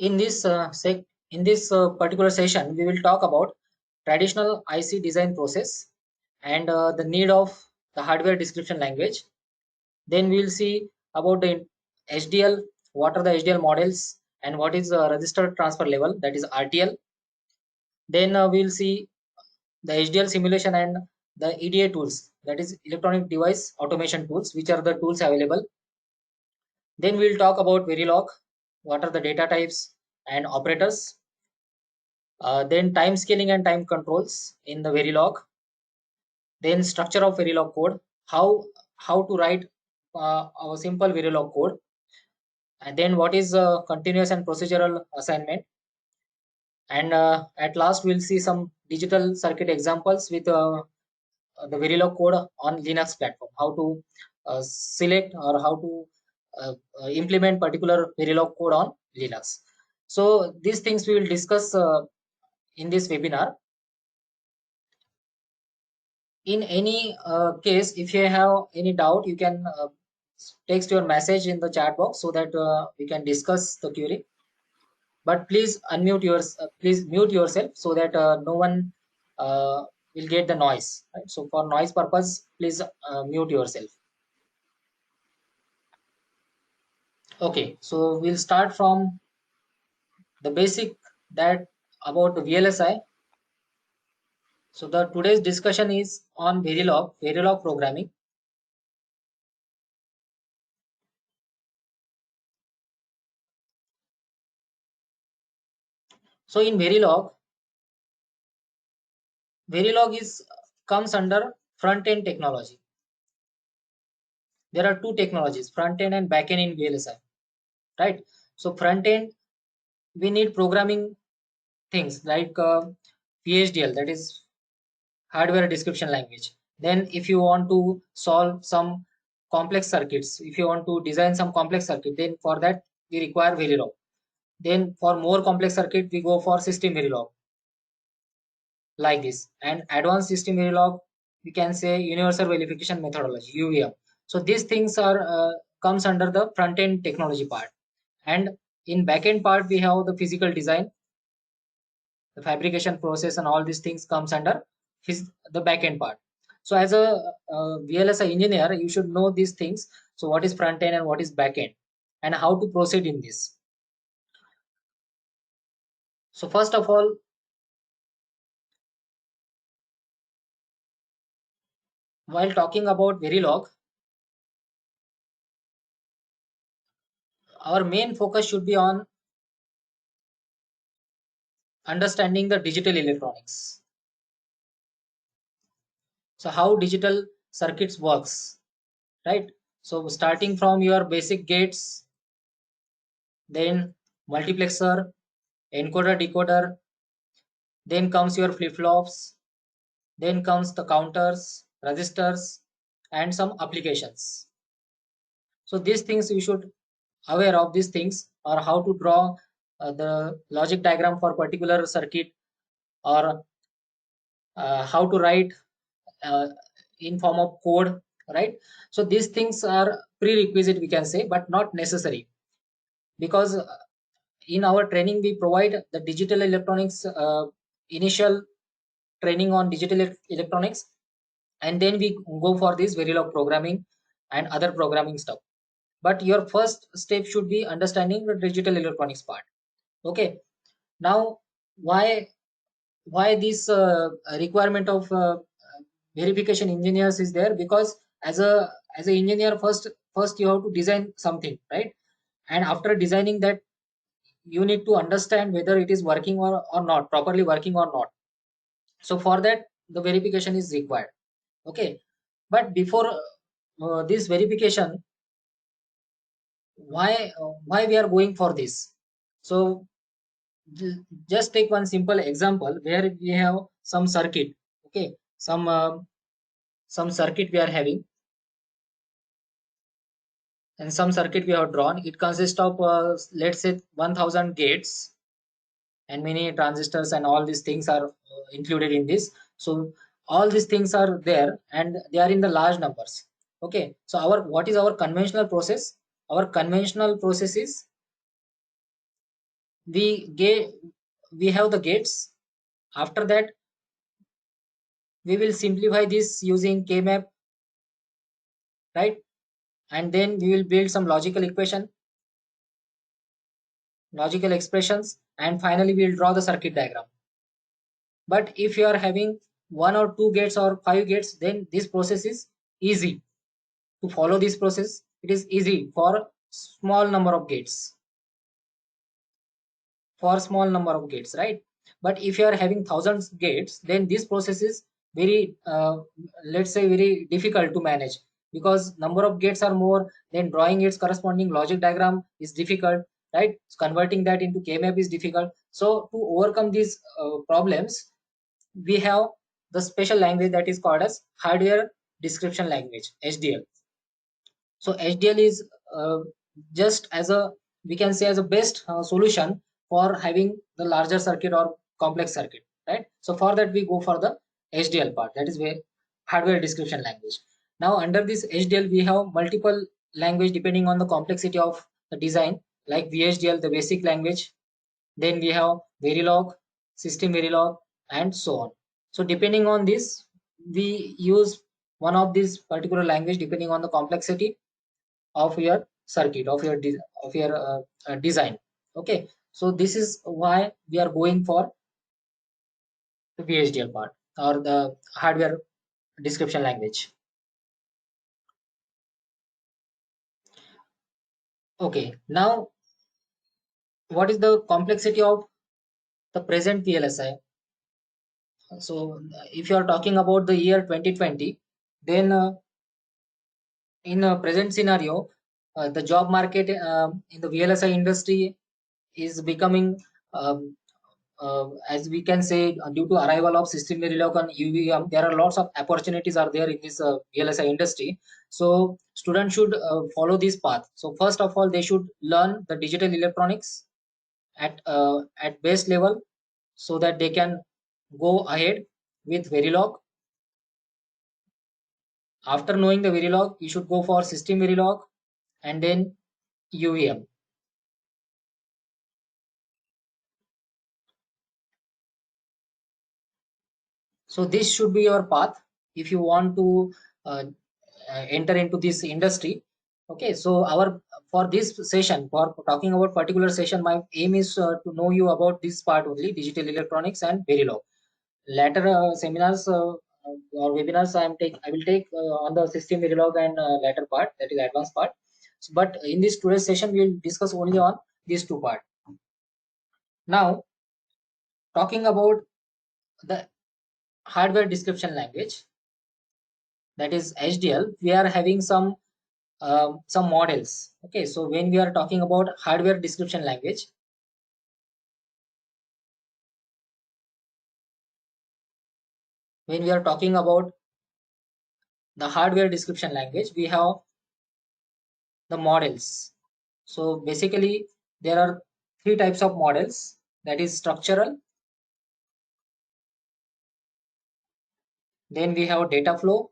In this particular session, we will talk about traditional IC design process and the need of the hardware description language. Then we will see about the HDL, what are the HDL models, and what is register transfer level, that is RTL. Then we will see the HDL simulation and the EDA tools, that is electronic device automation tools, which are the tools available. Then we will talk about Verilog, what are the data types and operators. Then time scaling and time controls in the Verilog. Then structure of Verilog code, how to write our simple Verilog code. And then what is continuous and procedural assignment. And at last we'll see some digital circuit examples with the Verilog code on Linux platform, how to select or how to implement particular Verilog code on Linux. So these things we will discuss in this webinar. In any case, if you have any doubt, you can text your message in the chat box so that we can discuss the query. But please please mute yourself so that no one will get the noise. Right? So for noise purpose, please mute yourself. Okay, so we'll start from the basic that about the VLSI. So the today's discussion is on Verilog programming. So in Verilog comes under front end technology. There are two technologies, front end and back end in VLSI, right? So front end, we need programming things like VHDL, that is hardware description language. Then if you want to solve some complex circuits, if you want to design some complex circuit, then for that we require Verilog. Then for more complex circuit, we go for system Verilog, like this. And advanced system Verilog, we can say universal verification methodology, UVM. So these things are comes under the front end technology part. And in back end part, we have the physical design, the fabrication process, and all these things comes under the back end part. So as a VLSI engineer, you should know these things. So what is front end and what is back end, and how to proceed in this. So first of all, while talking about Verilog, our main focus should be on understanding the digital electronics. So how digital circuits works, right? So starting from your basic gates, then multiplexer, encoder, decoder, then comes your flip-flops, then comes the counters, registers, and some applications. So these things you should aware of, these things, or how to draw the logic diagram for particular circuit, or how to write in form of code, right? So these things are prerequisite, we can say, but not necessary, because in our training we provide the digital electronics initial training on digital electronics, and then we go for this Verilog programming and other programming stuff. But your first step should be understanding the digital electronics part. Okay, now why this requirement of verification engineers is there? Because as a engineer, first you have to design something, right? And after designing that, you need to understand whether it is working or not, properly working or not. So for that, the verification is required. Okay, but before this verification, why we are going for this? So just take one simple example where we have some circuit. Okay, some circuit we are having, and some circuit we have drawn. It consists of let's say 1000 gates and many transistors, and all these things are included in this. So all these things are there and they are in the large numbers. Okay, so what is our conventional process? Our conventional process is we have the gates. After that, we will simplify this using K-map, right? And then we will build some logical equation, logical expressions, and finally we will draw the circuit diagram. But if you are having one or two gates or five gates, then this process is easy to follow. This process, it is easy for small number of gates, right? But if you are having thousands gates, then this process is very let's say very difficult to manage, because number of gates are more, then drawing its corresponding logic diagram is difficult, right? Converting that into K-map is difficult. So to overcome these problems, we have the special language that is called as hardware description language, HDL. So HDL is just as a, we can say, as a best solution for having the larger circuit or complex circuit, right? So for that we go for the HDL part, that is where hardware description language. Now under this HDL we have multiple language depending on the complexity of the design, like VHDL, the basic language. Then we have Verilog, System Verilog, and so on. So depending on this, we use one of these particular language depending on the complexity of your circuit, of your design. Okay, so this is why we are going for the VHDL part, or the hardware description language. Okay, now what is the complexity of the present VLSI? So if you are talking about the year 2020, then in a present scenario, the job market in the VLSI industry is becoming, um, as we can say, due to arrival of system Verilog and UVM, there are lots of opportunities are there in this VLSI industry. So students should follow this path. So first of all, they should learn the digital electronics at base level, so that they can go ahead with Verilog. After knowing the Verilog, you should go for system Verilog and then UVM. So this should be your path if you want to uh, enter into this industry. Okay, so our, for this session, for talking about particular session, my aim is to know you about this part only, digital electronics and Verilog. Later seminars or webinars I will take on the system Verilog and later part, that is advanced part. So, but in this today's session we will discuss only on these two part. Now talking about the hardware description language, that is HDL, we are having some models. Okay, so when we are talking about hardware description language, when we are talking about the hardware description language, we have the models. So basically there are three types of models, that is structural, then we have data flow,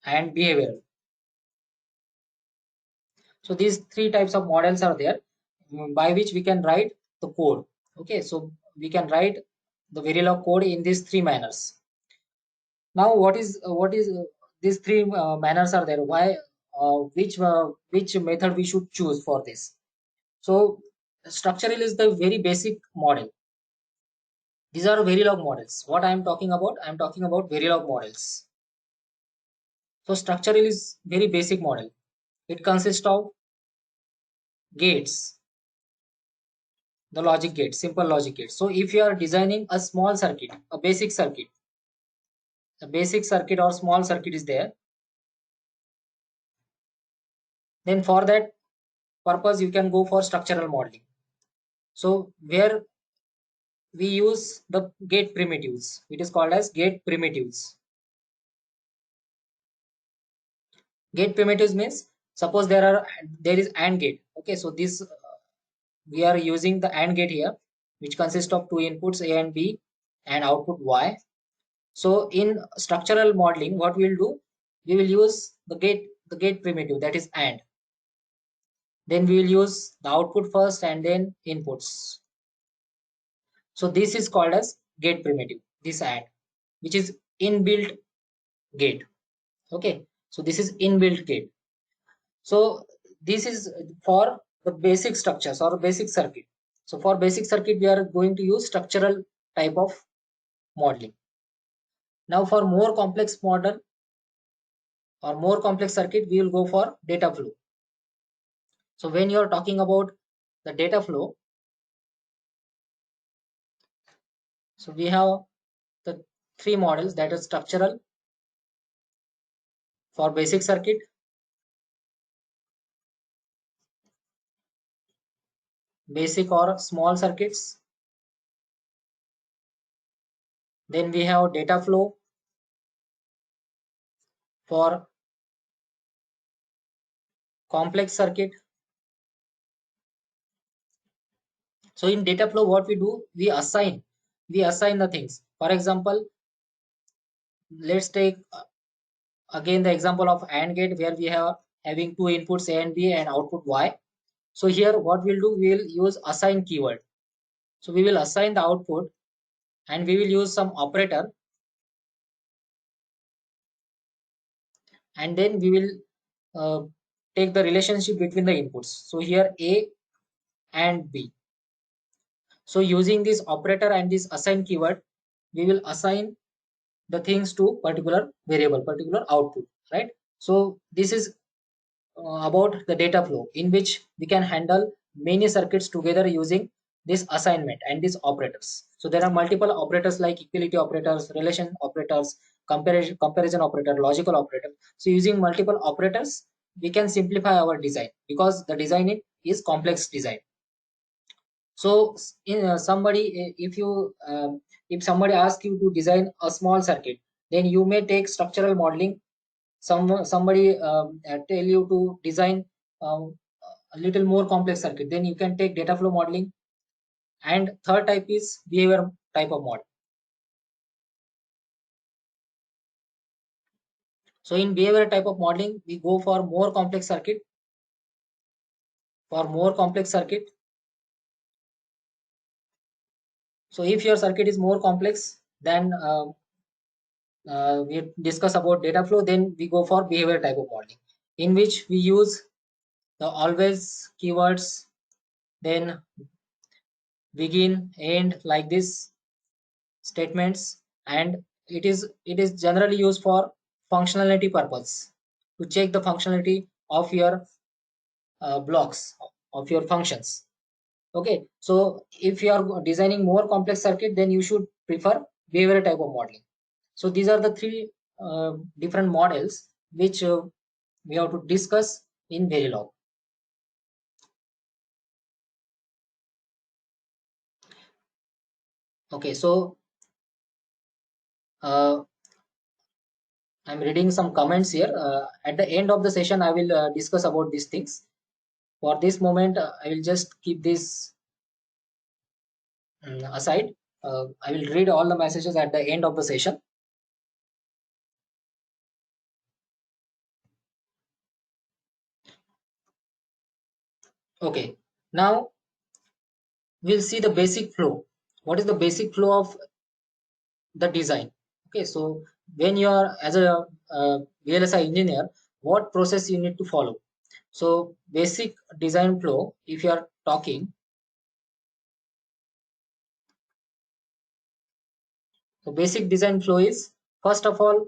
and behavioral. So these three types of models are there, by which we can write the code. Okay, so we can write the Verilog code in these three manners. Now what is these three manners are there? Why which method we should choose for this? So structural is the very basic model. These are Verilog models. What I am talking about? I am talking about Verilog models. So structural is very basic model. It consists of gates, the logic gates, simple logic gates. So if you are designing a small circuit, a basic circuit or small circuit is there, then for that purpose you can go for structural modeling. So where we use the gate primitives, it is called as gate primitives. Gate primitives means, suppose there is AND gate. Okay, so this we are using the AND gate here, which consists of two inputs A and B and output Y. So in structural modeling, what we will do, we will use the gate primitive, that is AND. Then we will use the output first and then inputs. So this is called as gate primitive, this add, which is inbuilt gate. Okay, so this is inbuilt gate. So this is for the basic structures or basic circuit. So for basic circuit, we are going to use structural type of modeling. Now for more complex model or more complex circuit, we will go for data flow. So when you are talking about the data flow, so we have the three models, that is structural for basic circuit, basic or small circuits. Then we have data flow for complex circuit. So in data flow, what we do, we assign the things. For example, let's take again the example of AND gate, where we have having two inputs A and B and output Y. So here what we'll do, we'll use assign keyword. So we will assign the output and we will use some operator, and then we will uh, take the relationship between the inputs. So here A and B. So using this operator and this assign keyword, we will assign the things to particular variable, particular output, right? So this is about the data flow, in which we can handle many circuits together using this assignment and these operators. So there are multiple operators like equality operators, relation operators, comparison operator, logical operator. So using multiple operators, we can simplify our design, because the design is complex design. So in if you if somebody asks you to design a small circuit, then you may take structural modeling. Somebody tell you to design um, a little more complex circuit, then you can take data flow modeling. And third type is behavior type of model. So in behavior type of modeling, we go for more complex circuit. For more complex circuit, so if your circuit is more complex, then we discuss about data flow, then we go for behavior type of modeling, in which we use the always keywords, then begin, end, like this statements. And it is generally used for functionality purpose, to check the functionality of your blocks, of your functions. Okay, so if you are designing more complex circuit, then you should prefer behavior type of modeling. So these are the three different models which we have to discuss in Verilog. Okay, so uh, I'm reading some comments here. At the end of the session, I will discuss about these things. For this moment, I will just keep this aside. I will read all the messages at the end of the session. Okay, now we'll see the basic flow. What is the basic flow of the design? Okay, so when you are as a VLSI engineer, what process you need to follow? So basic design flow, if you are talking, so basic design flow is, first of all,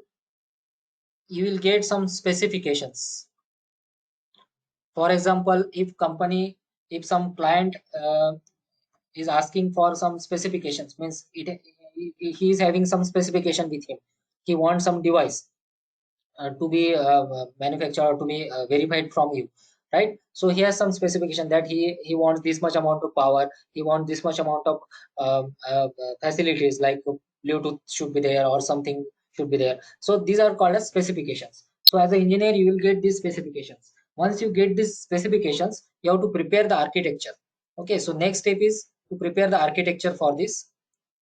you will get some specifications. For example, if some client is asking for some specifications, means he is having some specification with him. He wants some device to be manufactured or to be verified from you, right? So he has some specification that he wants this much amount of power, he wants this much amount of facilities, like Bluetooth should be there or something should be there. So these are called as specifications. So as an engineer, you will get these specifications. Once you get these specifications, you have to prepare the architecture. Okay, so next step is to prepare the architecture for this.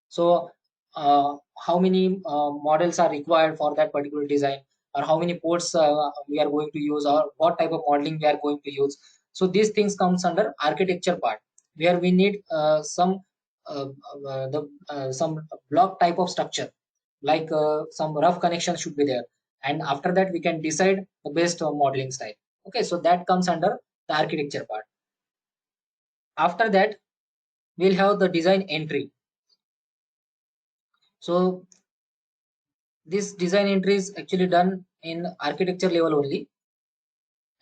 So how many models are required for that particular design, or how many ports we are going to use, or what type of modeling we are going to use. So these things comes under architecture part, where we need some block type of structure, like some rough connection should be there, and after that we can decide the best modeling style. Okay, so that comes under the architecture part. After that, we'll have the design entry. So this design entry is actually done in architecture level only,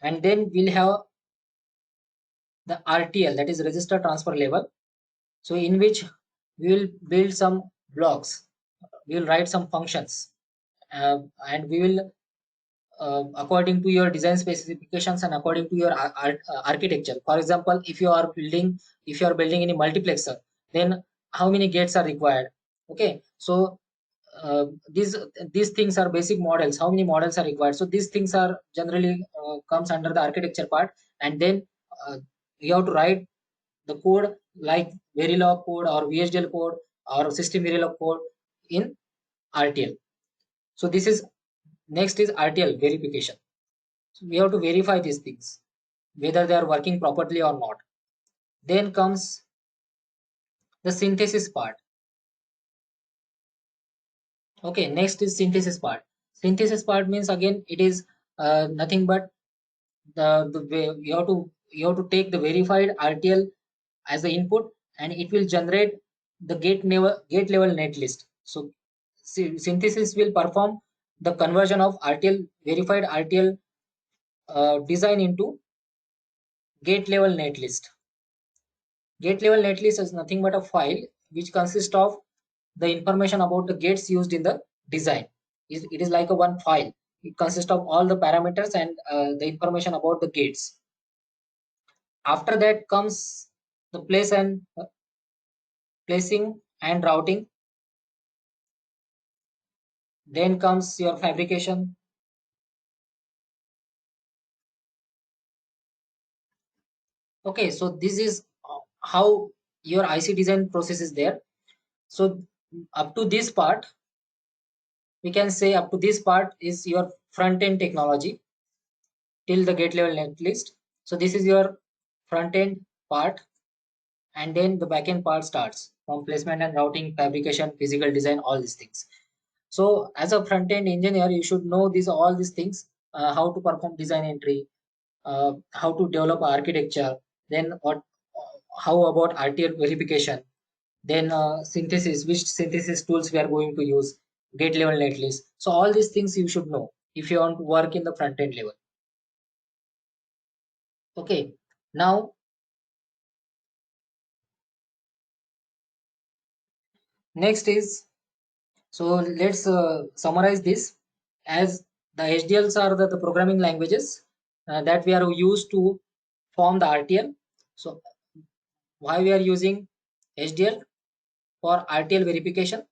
and then we'll have the RTL, that is register transfer level. So in which we will build some blocks, we will write some functions, and we will according to your design specifications and according to your architecture. For example, if you are building any multiplexer, then how many gates are required? Okay, so these things are basic models, how many models are required. So these things are generally comes under the architecture part. And then you have to write the code like Verilog code or VHDL code or system Verilog code in RTL. So this is next is RTL verification. So we have to verify these things whether they are working properly or not. Then comes the synthesis part. Okay, next is synthesis part. Synthesis part means again it is nothing but the way you have to take the verified RTL as the input, and it will generate the gate level netlist. So synthesis will perform the conversion of RTL verified RTL design into gate level netlist. Gate level netlist is nothing but a file which consists of the information about the gates used in the design. It is like a one file. It consists of all the parameters and the information about the gates. After that comes the placing and routing. Then comes your fabrication. Okay, so this is how your IC design process is there. So up to this part, we can say up to this part is your front end technology till the gate level netlist. So this is your front end part, and then the back end part starts from placement and routing, fabrication, physical design, all these things. So as a front end engineer, you should know these all these things, how to perform design entry, how to develop architecture, then how about RTL verification, then synthesis, which synthesis tools we are going to use, gate level netlist. So all these things you should know if you want to work in the front end level. Okay, now next is, so let's summarize this as the HDLs are the programming languages that we are used to form the RTL. So why we are using HDL for RTL verification?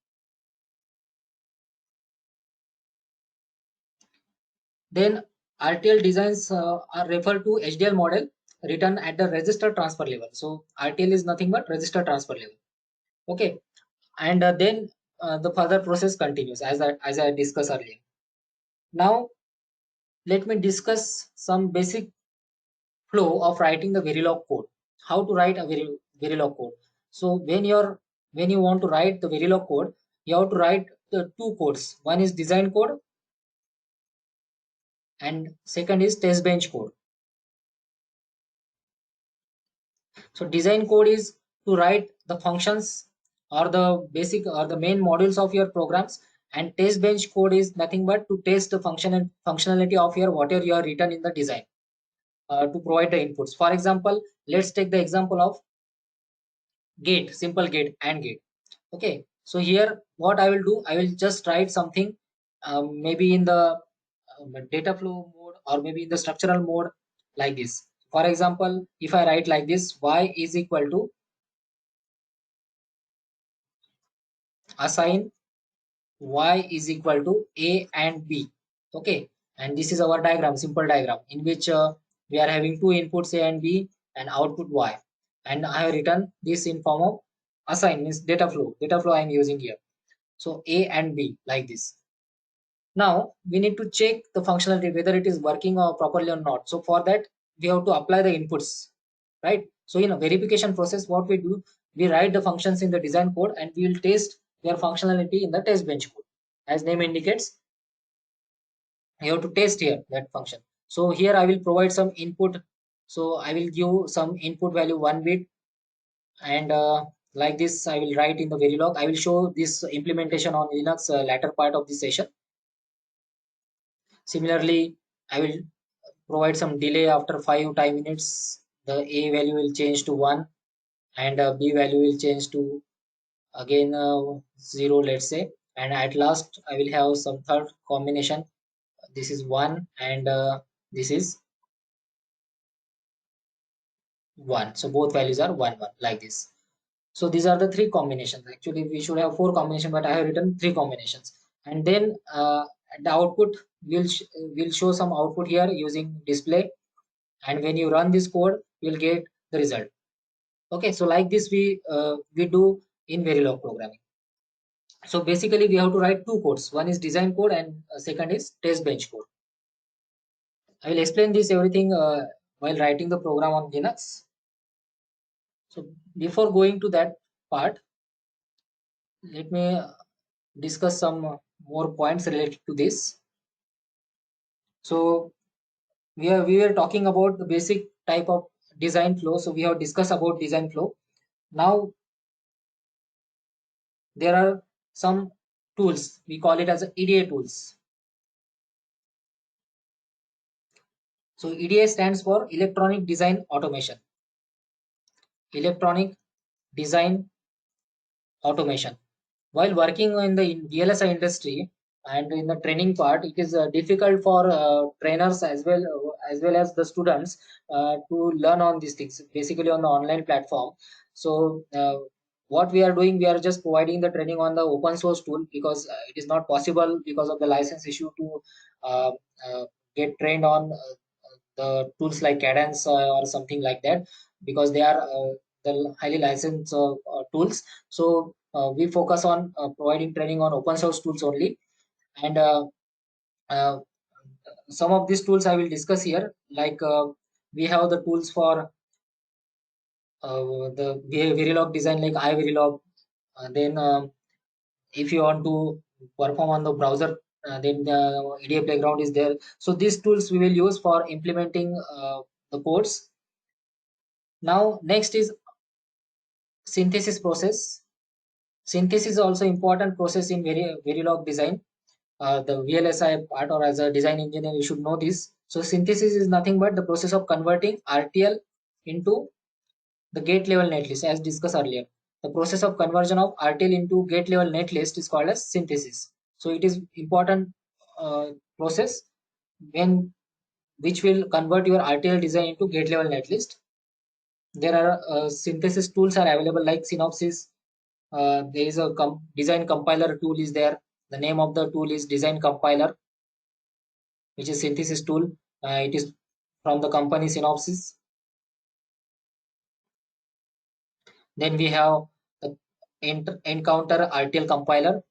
Then RTL designs are referred to HDL model written at the register transfer level. So RTL is nothing but register transfer level. Okay, and then the further process continues as I discussed earlier. Now let me discuss some basic flow of writing the Verilog code. How to write a Verilog code? So when you want to write the Verilog code, you have to write the two codes. One is design code and second is test bench code. So design code is to write the functions or the basic or the main modules of your programs, and test bench code is nothing but to test the function and functionality of your whatever you are written in the design to provide the inputs. For example, let's take the example of gate, simple gate and gate. Okay, so here what I will do, I will just write something maybe in the data flow mode or maybe in the structural mode like this. For example, if I write like this, y is equal to assign y is equal to a and b. Okay, and this is our diagram, simple diagram in which we are having two inputs a and b and output y, and I have written this in form of assign means data flow I am using here. So a and b like this. Now we need to check the functionality whether it is working or properly or not. So for that we have to apply the inputs, right? So in a verification process, what we do, we write the functions in the design code and we will test their functionality in the test bench code. As name indicates, you have to test here that function. So here I will provide some input. So I will give some input value 1 bit, and like this I will write in the Verilog. I will show this implementation on Linux latter part of this session. Similarly, I will provide some delay after 5 to 10 minutes. The A value will change to 1 and B value will change to again 0, let's say. And at last I will have some third combination. This is 1 and this is 1. So both values are 1 1, like this. So these are the three combinations. Actually we should have four combinations, but I have written three combinations. And then the output will show some output here using display, and when you run this code you'll get the result. Okay, so like this we do in Verilog programming. So basically we have to write two codes. One is design code and second is test bench code. I will explain this everything while writing the program on Linux. So before going to that part, let me discuss some more points related to this. So we were talking about the basic type of design flow. So we have discussed about design flow. Now there are some tools. We call it as EDA tools. So EDA stands for Electronic Design Automation. Electronic Design Automation. While working in the VLSI industry and in the training part, it is difficult for trainers as well as the students to learn on these things, basically on the online platform. So what we are doing, we are just providing the training on the open source tool, because it is not possible because of the license issue to uh, uh, get trained on the tools like Cadence or something like that, because they are the highly licensed tools. So we focus on providing training on open source tools only. And uh, some of these tools I will discuss here. Like we have the tools for the Verilog design, like iVerilog. Then if you want to perform on the browser, then the EDA Playground is there. So these tools we will use for implementing the codes. Now next is synthesis process. Synthesis is also important process in Verilog design. The VLSI part, or as a design engineer, you should know this. So synthesis is nothing but the process of converting RTL into the gate level netlist, as discussed earlier. The process of conversion of RTL into gate level netlist is called as synthesis. So it is important process when which will convert your RTL design into gate level netlist. There are synthesis tools are available like Synopsys. There is a design compiler tool is there. The name of the tool is design compiler, which is synthesis tool. It is from the company Synopsys. Then we have the Encounter RTL compiler.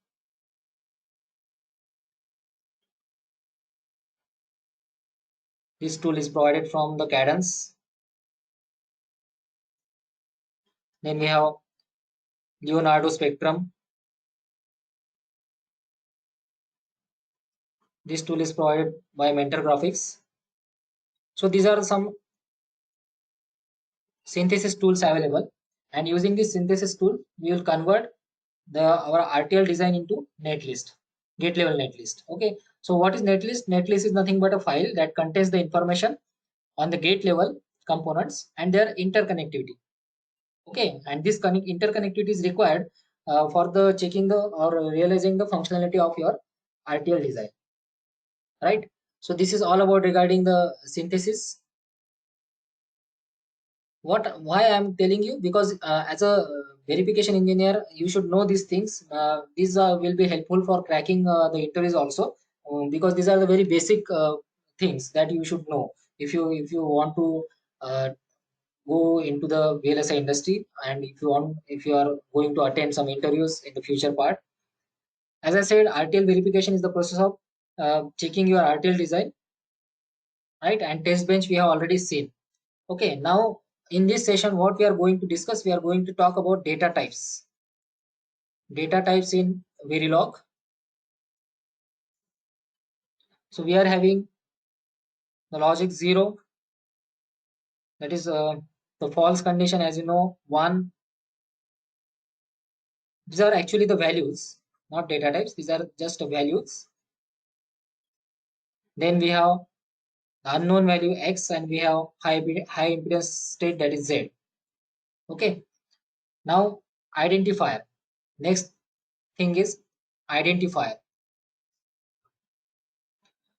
This tool is provided from the Cadence. Then we have Leonardo Spectrum. This tool is provided by Mentor Graphics. So these are some synthesis tools available, and using this synthesis tool we will convert our RTL design into netlist, gate level netlist. Okay, so what is netlist? Netlist is nothing but a file that contains the information on the gate level components and their interconnectivity. Okay, and this interconnectivity is required for the checking the or realizing the functionality of your RTL design, right? So this is all about regarding the synthesis. Why I'm telling you, because as a verification engineer you should know these things. These will be helpful for cracking the interviews also, because these are the very basic things that you should know if you want to uh, go into the VLSI industry, and if you are going to attend some interviews in the future part. As I said, RTL verification is the process of checking your RTL design, right? And test bench we have already seen. Okay, now in this session, what we are going to discuss, we are going to talk about data types. Data types in Verilog. So we are having the logic 0, that is the false condition, as you know, 1. These are actually the values, not data types. These are just the values. Then we have the unknown value X, and we have high impedance state, that is Z. Okay. Now identifier. Next thing is identifier.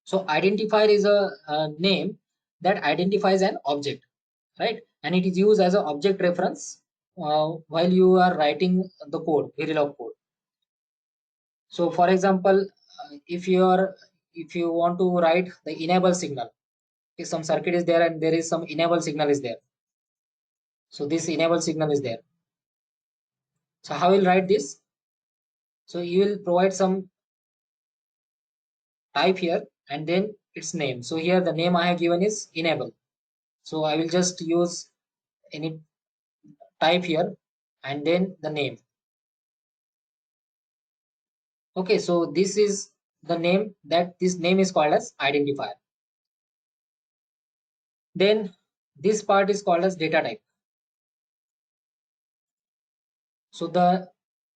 So identifier is a name that identifies an object, right? And it is used as an object reference while you are writing the code, Verilog code. So for example, if you want to write the enable signal, if some circuit is there and there is some enable signal is there. So this enable signal is there. So how will write this? So you will provide some type here and then its name. So here the name I have given is enable. So I will just use any type here and then the name. Okay, so this is the name, that this name is called as identifier. Then this part is called as data type. So the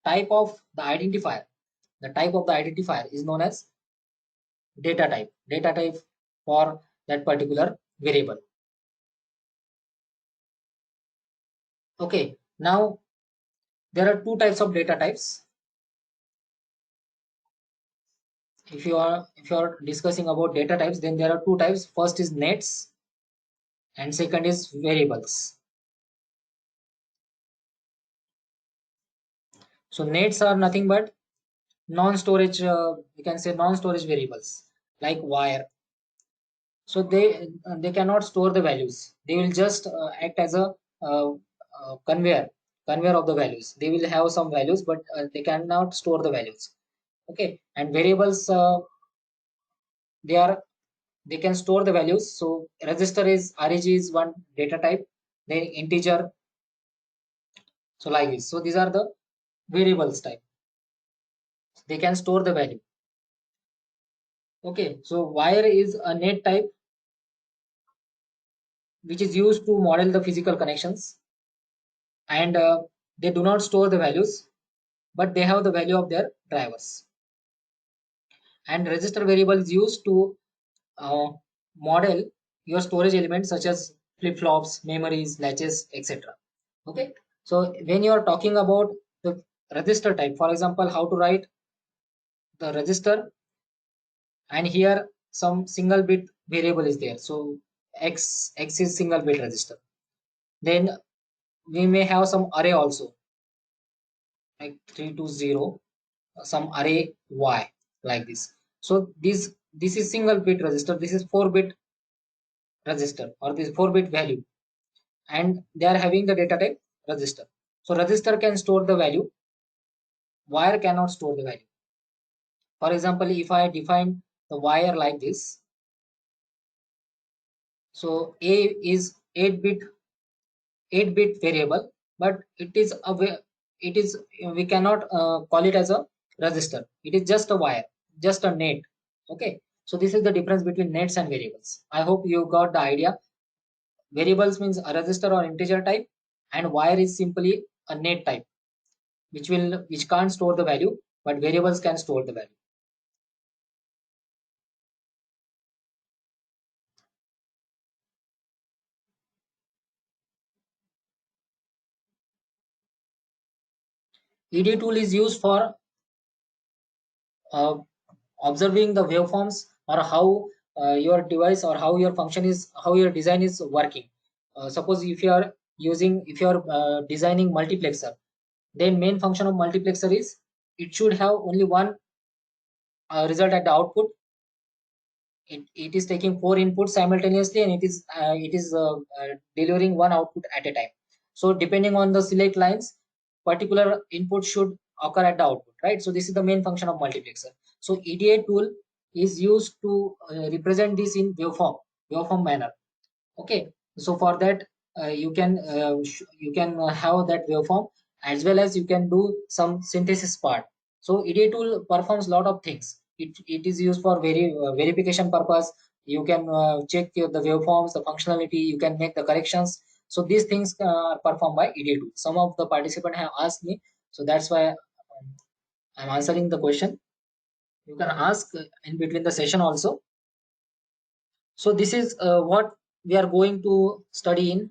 type of the identifier is known as data type. Data type for that particular variable. Okay, now there are two types of data types. If you are discussing about data types, then there are two types. First is nets and second is variables. So nets are nothing but non-storage, you can say non-storage variables like wire. So they cannot store the values. They will just act as a conveyor of the values. They will have some values, but they cannot store the values. Okay, and variables, they are they can store the values. So register is reg is one data type, then integer. So like this. So these are the variables type. They can store the value. Okay, so wire is a net type which is used to model the physical connections, and they do not store the values, but they have the value of their drivers. And register variable is used to uh, model your storage elements such as flip-flops, memories, latches, etc. Okay, so when you are talking about the register type, for example, how to write the register, and here some single bit variable is there. So x is single bit register. Then we may have some array also, like 320, some array y, like this. So this is single bit register, this is 4-bit register, or this 4-bit value, and they are having the data type register. So register can store the value, wire cannot store the value. For example, if I define the wire like this, so a is 8-bit variable, but it is we cannot call it as a register. It is just a wire, just a net. Okay, so this is the difference between nets and variables. I hope you got the idea. Variables means a register or integer type, and wire is simply a net type, which can't store the value, but variables can store the value. ED tool is used for uh, observing the waveforms, or how your device or how your function is, how your design is working. Suppose if you are designing multiplexer, then main function of multiplexer is it should have only one result at the output. It is taking 4 inputs simultaneously, and it is delivering one output at a time. So depending on the select lines, particular input should occur at the output, right? So this is the main function of multiplexer. So EDA tool is used to represent this in waveform manner. Okay, So for that, you can have that waveform, as well as you can do some synthesis part. So EDA tool performs lot of things. It is used for verification purpose. You can check the waveforms, the functionality. You can make the corrections. So these things are performed by EDA tool. Some of the participants have asked me, so that's why I'm answering the question. You can ask in between the session also. So this is what we are going to study in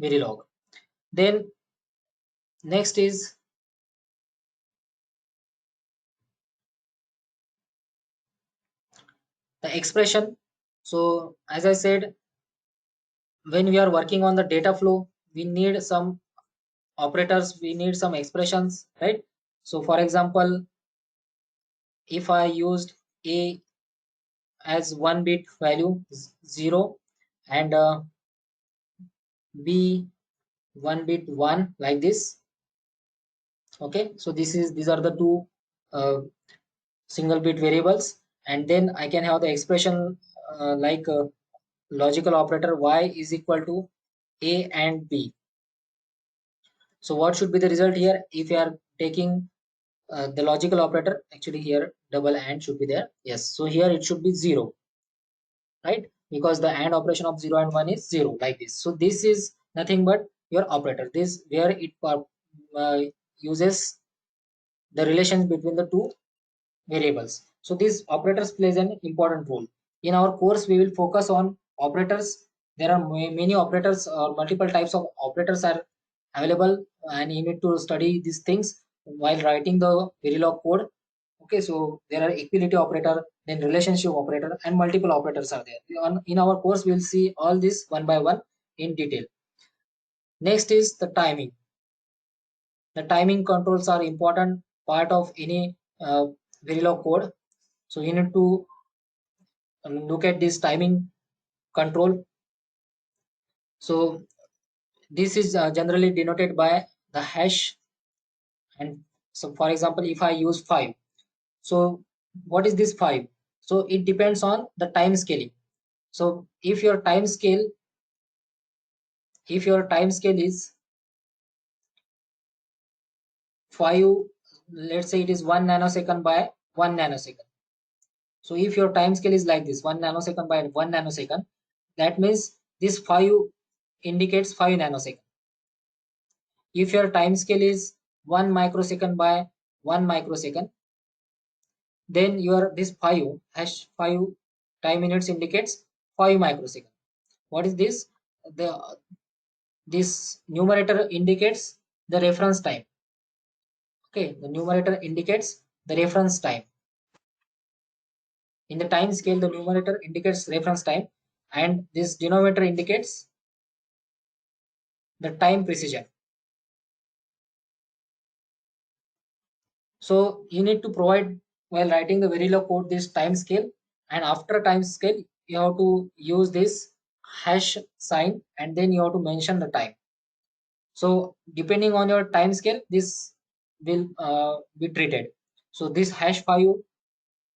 Verilog. Then next is the expression. So as I said, when we are working on the data flow, we need some operators, we need some expressions, right? So for example, if I used a as 1 bit value 0, and b 1 bit 1, like this. Okay, so these are the two uh, single bit variables, and then I can have the expression like logical operator y is equal to a and b. So what should be the result here? If you are taking the logical operator, actually here double and should be there. Yes, so here it should be 0, right? Because the and operation of 0 and 1 is 0, like this. So this is nothing but your operator. This where it uses the relations between the two variables. So these operators plays an important role. In our course, we will focus on operators. There are many operators or multiple types of operators are available, and you need to study these things while writing the Verilog code. Okay, so there are equality operator, then relationship operator, and multiple operators are there. In our course, we will see all this one by one in detail. Next is the timing. The timing controls are important part of any Verilog code. So you need to look at this timing control. So this is generally denoted by the hash. And so for example, if I use 5, so what is this 5? So it depends on the time scaling. So if your time scale is 5, let's say it is 1 nanosecond by 1 nanosecond. So if your time scale is like this, 1 nanosecond by 1 nanosecond, that means this 5 indicates 5 nanosecond. If your time scale is 1 microsecond by 1 microsecond, then your this 5 hash 5 time units indicates 5 microsecond. What is this? The this numerator indicates the reference time. Okay, the numerator indicates the reference time. In the time scale, the numerator indicates reference time, and this denominator indicates the time precision. So you need to provide, while writing the Verilog code, this time scale, and after time scale you have to use this hash sign, and then you have to mention the time. So depending on your time scale, this will be treated. So this hash 5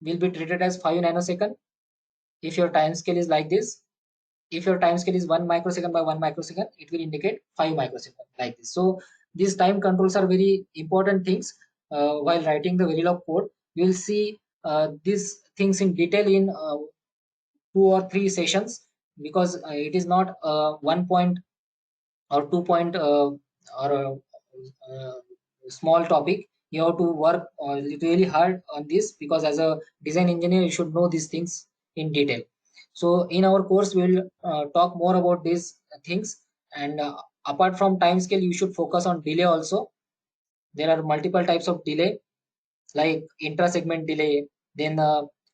will be treated as 5 nanosecond if your time scale is like this. If your time scale is 1 microsecond by 1 microsecond, it will indicate 5 microsecond, like this. So these time controls are very important things. While writing the Verilog code, you will see these things in detail in 2 or 3 sessions, because it is not 1 point or 2 point or small topic. You have to work really hard on this, because as a design engineer you should know these things in detail. So in our course we will talk more about these things. And apart from time scale, you should focus on delay also. There are multiple types of delay, like intra segment delay, then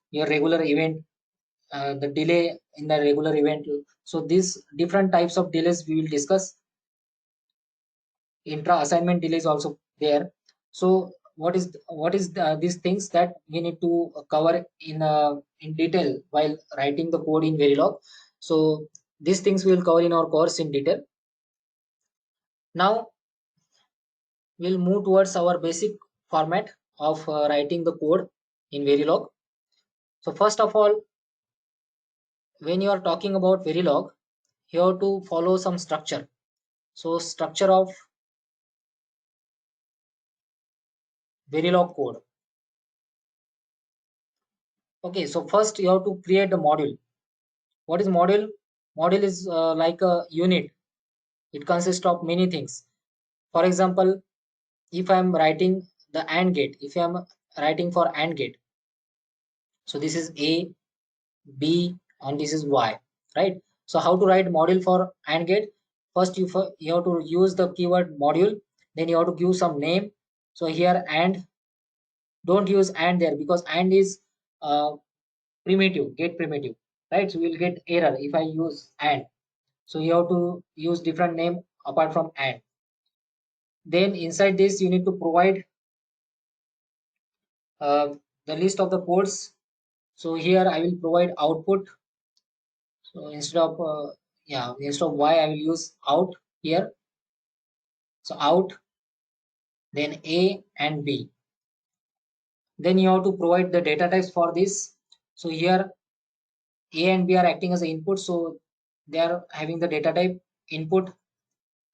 your regular event, the delay in the regular event. So these different types of delays we will discuss. Intra assignment delays also there. So these things that we need to cover in detail while writing the code in Verilog. So these things we will cover in our course in detail. Now we'll move towards our basic format of writing the code in Verilog. So first of all, when you are talking about Verilog, you have to follow some structure. So structure of Verilog code. Okay, so first you have to create the module. What is module? Module is like a unit. It consists of many things. For example, if I am writing the AND gate, if I am writing for AND gate, so this is A, B, and this is Y, right? So how to write module for AND gate? First, you have to use the keyword module. Then you have to give some name. So here AND, don't use AND there because AND is primitive, get primitive, right? So we'll get error if I use AND. So you have to use different name apart from AND. Then inside this, you need to provide uh, the list of the ports. So here I will provide output. So instead of Y, I will use out here. So out, then A and B. Then you have to provide the data types for this. So here A and B are acting as an input. So they are having the data type input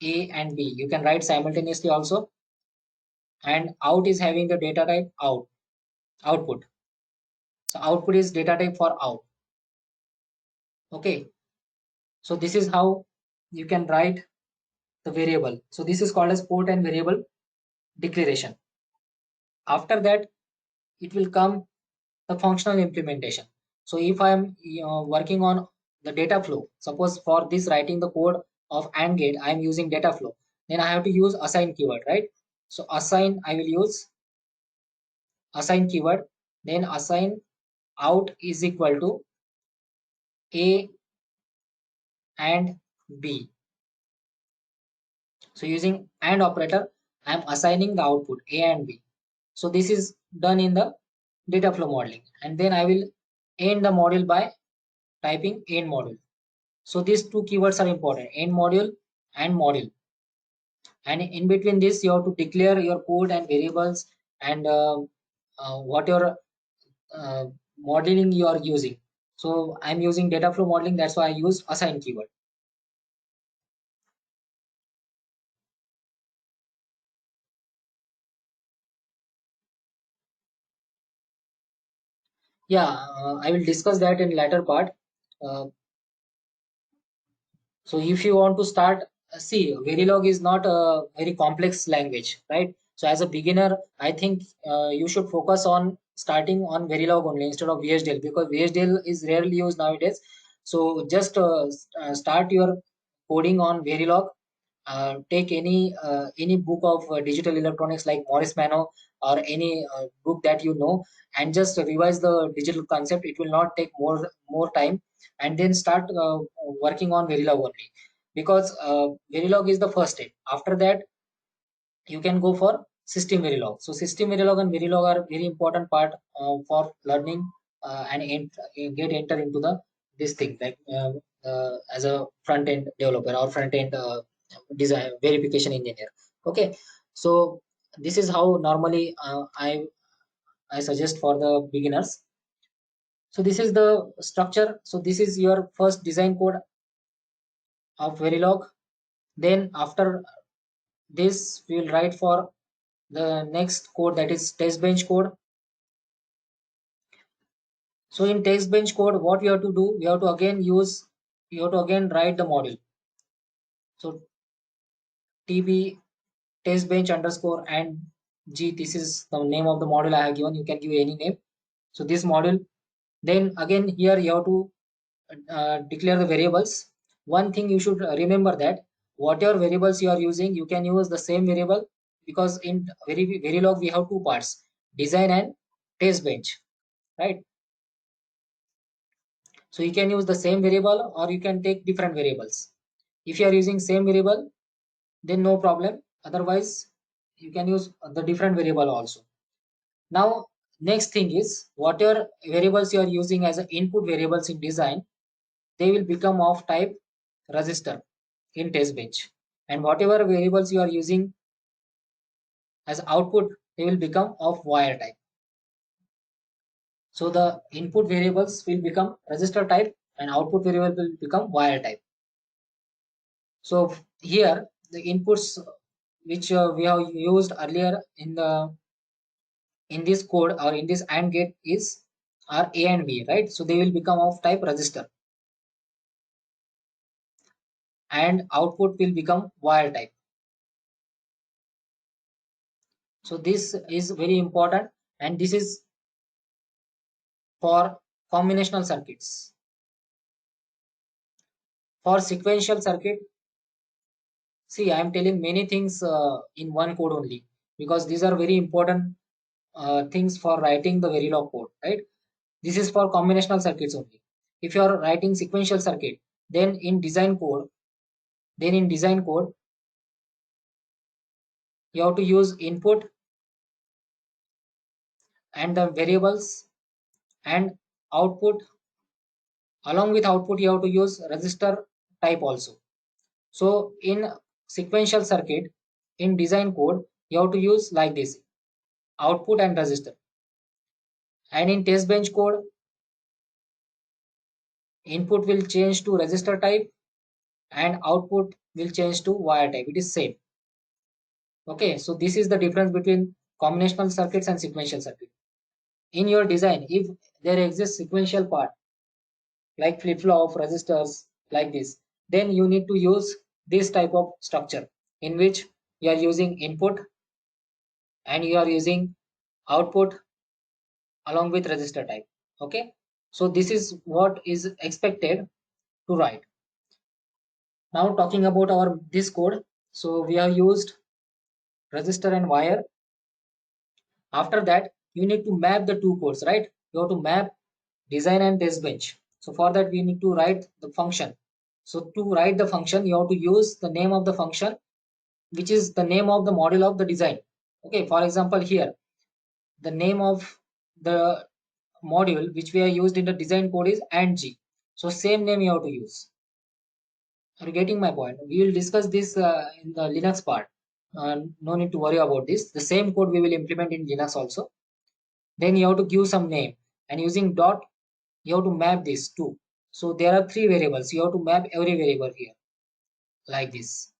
A and B. You can write simultaneously also. And out is having the data type output. So output is data type for out. Okay. So this is how you can write the variable. So this is called as port and variable declaration. After that, it will come the functional implementation. So if I am working on the data flow, suppose for this writing the code of AND gate, I am using data flow. Then I have to use assign keyword, right? So assign, I will use assign keyword. Then assign out is equal to A and B. So using AND operator, I am assigning the output A and B. So this is done in the data flow modeling. And then I will end the module by typing end module. So these two keywords are important, end module and module. And in between this, you have to declare your code and variables and what your uh, modeling you are using. So I'm using data flow modeling. That's why I used assign keyword. Yeah, I will discuss that in later part. Uh, So if you want to start, see, Verilog is not a very complex language, right? So as a beginner, I think you should focus on starting on Verilog only instead of VHDL because VHDL is rarely used nowadays. So just start your coding on Verilog. Take any book of digital electronics like Morris Mano or any book that you know and just revise the digital concept. It will not take more time, and then start working on Verilog only because Verilog is the first step. After that, you can go for system Verilog. So system Verilog and Verilog are very important part for learning get enter into the this thing like as a front end developer or front end design verification engineer. Okay, so this is how normally I suggest for the beginners. So this is the structure. So this is your first design code of Verilog. Then after this, we will write for the next code that is test bench code. So in test bench code, what we have to do, we have to again write the module. So TB test bench underscore and G, this is the name of the module I have given. You can give any name. So this module, then again here you have to declare the variables. One thing you should remember that whatever variables you are using, you can use the same variable because in Verilog we have two parts, design and test bench, right? So you can use the same variable or you can take different variables. If you are using same variable, then no problem. Otherwise, you can use the different variable also. Now, next thing is whatever variables you are using as a input variables in design, they will become of type register in test bench. And whatever variables you are using as output, they will become of wire type. So the input variables will become register type and output variable will become wire type. So here the inputs which we have used earlier in this code or in this AND gate is are A and B, right? So they will become of type register, and output will become wire type. So this is very important, and this is for combinational circuits. For sequential circuit, see, I am telling many things in one code only, because these are very important things for writing the Verilog code, right? This is for combinational circuits only. If you are writing sequential circuit, then in design code, you have to use input and the variables, and output. Along with output, you have to use register type also. So in sequential circuit, in design code, you have to use like this: output and register. And in test bench code, input will change to register type and output will change to wire type. It is same. Okay, so this is the difference between combinational circuits and sequential circuit. In your design, if there exists sequential part like flip-flop resistors like this, then you need to use this type of structure in which you are using input and you are using output along with register type. Okay, so this is what is expected to write. Now talking about our this code, so we have used register and wire. After that, you need to map the two codes, right? You have to map design and test bench. So for that, we need to write the function. So to write the function, you have to use the name of the function, which is the name of the module of the design. Okay, for example, here, the name of the module which we are used in the design code is AND-G. So same name you have to use. Are you getting my point? We will discuss this in the Linux part. No need to worry about this. The same code we will implement in Linux also. Then you have to give some name, and using dot you have to map this too. So there are three variables. You have to map every variable here like this.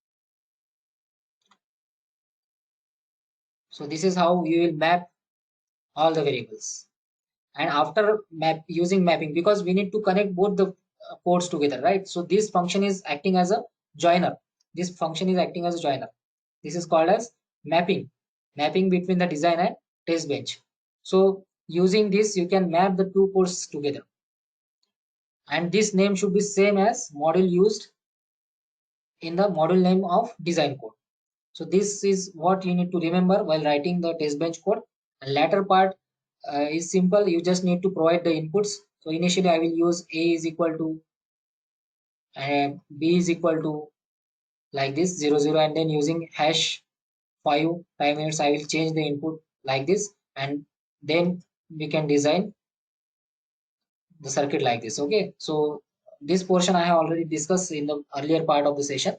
So this is how you will map all the variables. And after using mapping, because we need to connect both the codes together, right? So this function is acting as a joiner. This function is acting as a joiner. This is called as mapping between the design and test bench. So using this, you can map the two codes together, and this name should be same as module used in the module name of design code. So this is what you need to remember while writing the test bench code. And latter part is simple. You just need to provide the inputs. So initially I will use A is equal to B is equal to like this 00, and then using hash 5 minutes I will change the input like this, and then we can design the circuit like this. Okay, so this portion I have already discussed in the earlier part of the session.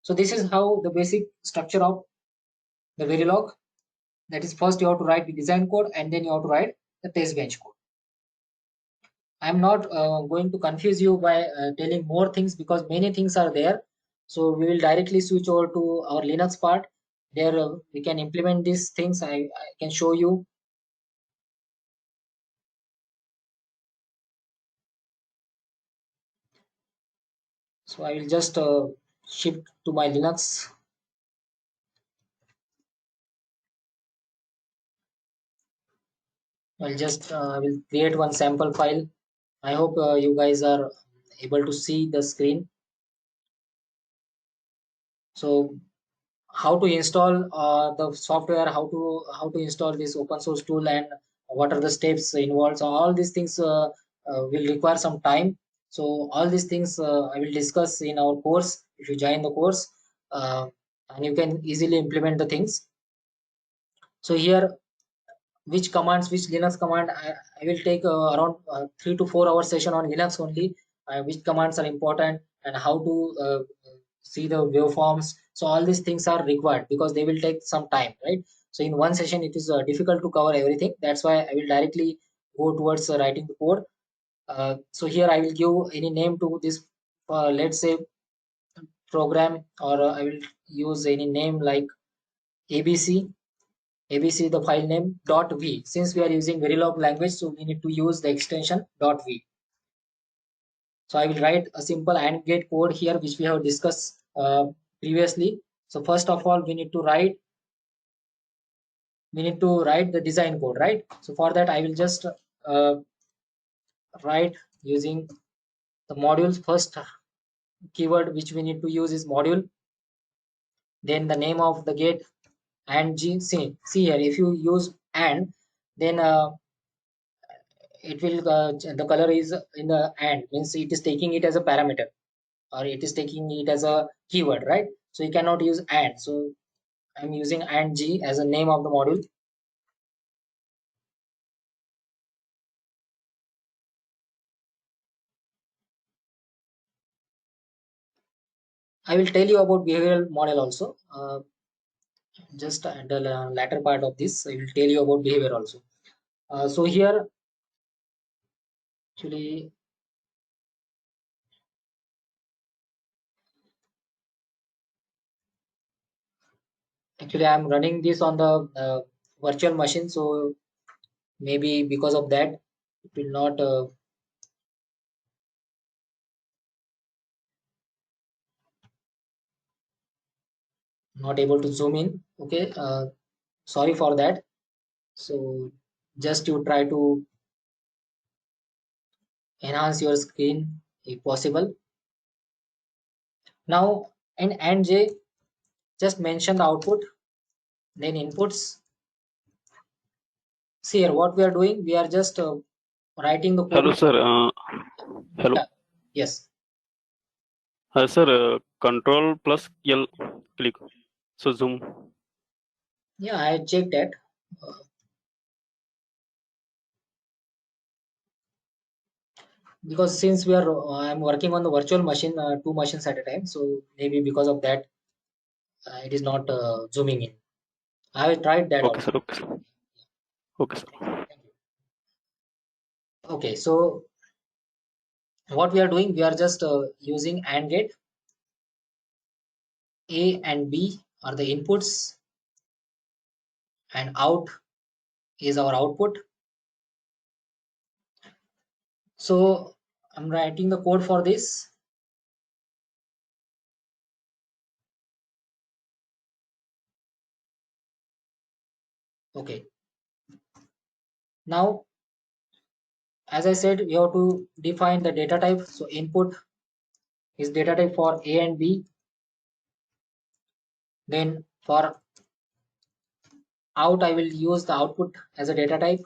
So this is how the basic structure of the Verilog. That is, first you have to write the design code, and then you have to write the test bench code. I'm not going to confuse you by telling more things, because many things are there. So we will directly switch over to our Linux part. There we can implement these things. I can show you. So I will just shift to my Linux. I will create one sample file. I hope you guys are able to see the screen. So how to install the software, how to install this open source tool, and what are the steps involved. So all these things will require some time. So all these things I will discuss in our course if you join the course, uh, and you can easily implement the things. So here, which Linux command, I will take around 3 to 4 hour session on Linux only, which commands are important and how to see the waveforms. So all these things are required because they will take some time, right? So in one session it is difficult to cover everything. That's why I will directly go towards writing the code. So here I will give any name to this, let's say program, or I will use any name like ABC. ABC the file name .v. Since we are using Verilog language, so we need to use the extension .v. So I will write a simple AND gate code here, which we have discussed previously. So first of all, we need to write the design code, right? So for that, I will just write using the modules. First keyword which we need to use is module. Then the name of the gate and G. See here, if you use and, then it will the color is in the and, means it is taking it as a parameter, or it is taking it as a keyword, right? So you cannot use and. So I'm using and G as a name of the module. I will tell you about behavioral model also. Just at the latter part of this, I will tell you about behavior also. So here, actually, I'm running this on the virtual machine, so maybe because of that, it will not able to zoom in. Okay, sorry for that. So just you try to enhance your screen if possible. Now in AND J, just mention the output, then inputs. See here, what we are doing, we are just writing the Hello, code. sir. Hello. Yeah. Yes. Sir, Control plus L click. So zoom. Yeah, I checked that. Uh, because since we are, I'm working on the virtual machine, two machines at a time. So maybe because of that, it is not zooming in. I have tried that Okay, also. sir. Okay, sir. Okay, sir. Thank you. Okay, so what we are doing, we are just using AND gate. A and B are the inputs, and out is our output. So I'm writing the code for this. Okay. Now, as I said, we have to define the data type. So input is data type for A and B. Then for out, I will use the output as a data type.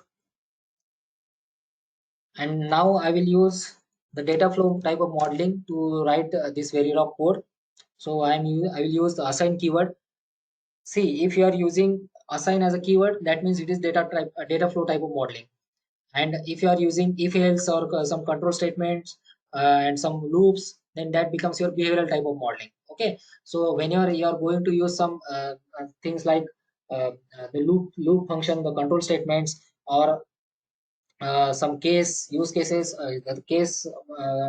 And now I will use the data flow type of modeling to write this Verilog code. So I will use the assign keyword. See, if you are using assign as a keyword, that means it is data type, data flow type of modeling. And if you are using if else or some control statements and some loops, then that becomes your behavioral type of modeling. Okay, so whenever you are going to use some things like the loop function, the control statements, or some case use cases, the case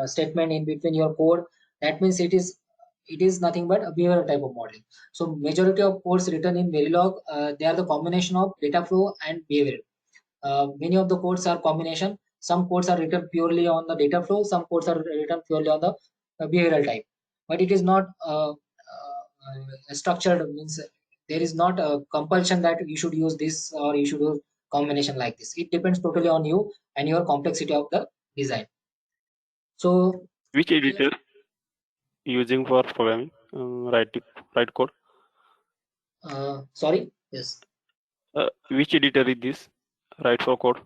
statement in between your code, that means it is nothing but a behavioral type of modeling. So majority of codes written in Verilog, they are the combination of data flow and behavior. Many of the codes are combination. Some codes are written purely on the data flow, some codes are written purely on the behavioral type, but it is not structured, means there is not a compulsion that you should use this or you should use combination like this. It depends totally on you and your complexity of the design. So Which editor using for programming? Write code. sorry, yes, Which editor is this? Write for code.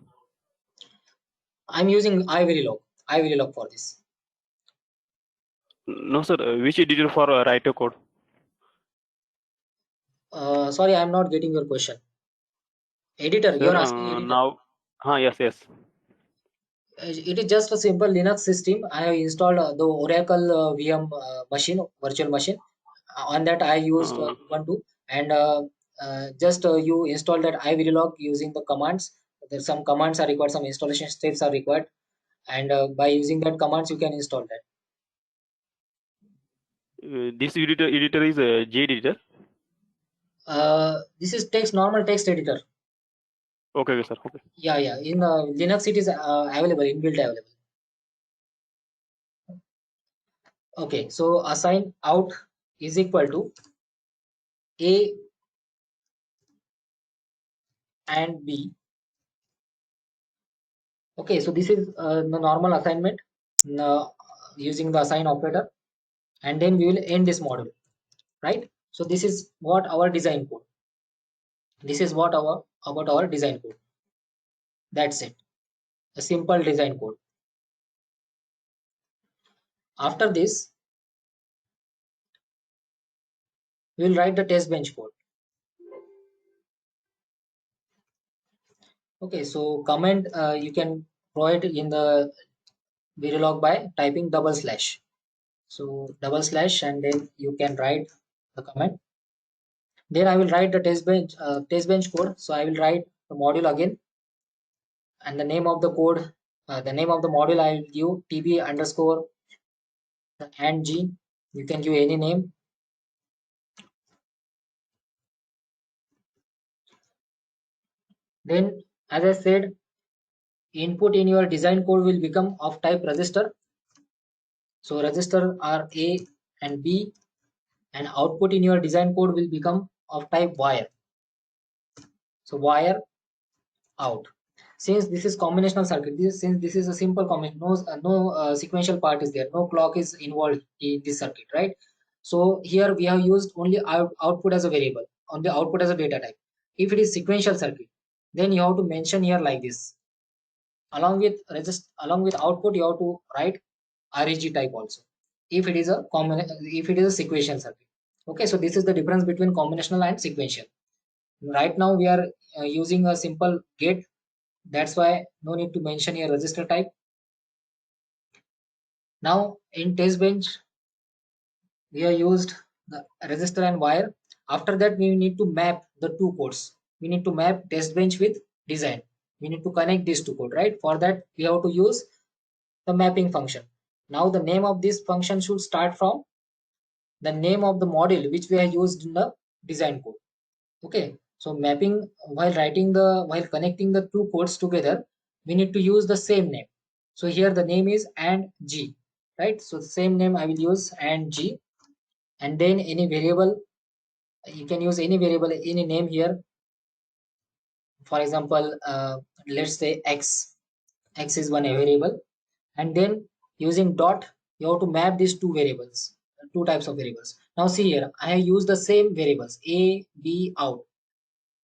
I'm using iVerilog for this. No, sir. Which editor for write a code? Sorry, I'm not getting your question. Editor, Sir, you're asking editor. now. Yes, yes. It is just a simple Linux system. I have installed the Oracle VM machine, virtual machine. On that, I used Uh, Ubuntu, and just you install that iVerilog using the commands. There some commands are required, some installation steps are required, and by using that commands, you can install that. This editor is J editor. This is text, normal text editor. Okay, okay, sir. Okay. Yeah, yeah. In Linux, it is available, inbuilt available. Okay, so assign out is equal to A and B. Okay, so this is the normal assignment using the assign operator, and then we will end this module, right? So this is what our design code. This is what our about our design code. That's it. A simple design code. After this, we will write the test bench code. Okay, so comment you can provide in the Verilog by typing double slash. So double slash, and then you can write the comment. Then I will write the test bench code. So I will write the module again, and the name of the code, the name of the module I will give tb underscore and g. You can give any name. Then, as I said, input in your design code will become of type register. So register are A and B, and output in your design code will become of type wire. So wire out. Since this is combinational circuit, since this is a simple combination, no sequential part is there, no clock is involved in this circuit, right? So here we have used only output as a variable, only output as a data type. If it is sequential circuit, then you have to mention here like this. Along with output, you have to write REG type also. If it is a sequential circuit. Okay, so this is the difference between combinational and sequential. Right now we are using a simple gate. That's why no need to mention here register type. Now in test bench, we have used the register and wire. After that, we need to map the two codes. We need to map test bench with design. We need to connect these two codes, right? For that, we have to use the mapping function. Now the name of this function should start from the name of the module which we have used in the design code. Okay, so mapping, while connecting the two codes together, we need to use the same name. So here the name is and g, right? So the same name I will use and g, and then any variable, you can use any variable, any name here. For example, let's say x is one variable, and then using dot, you have to map these two variables, two types of variables. Now see here, I have used the same variables a, b, out.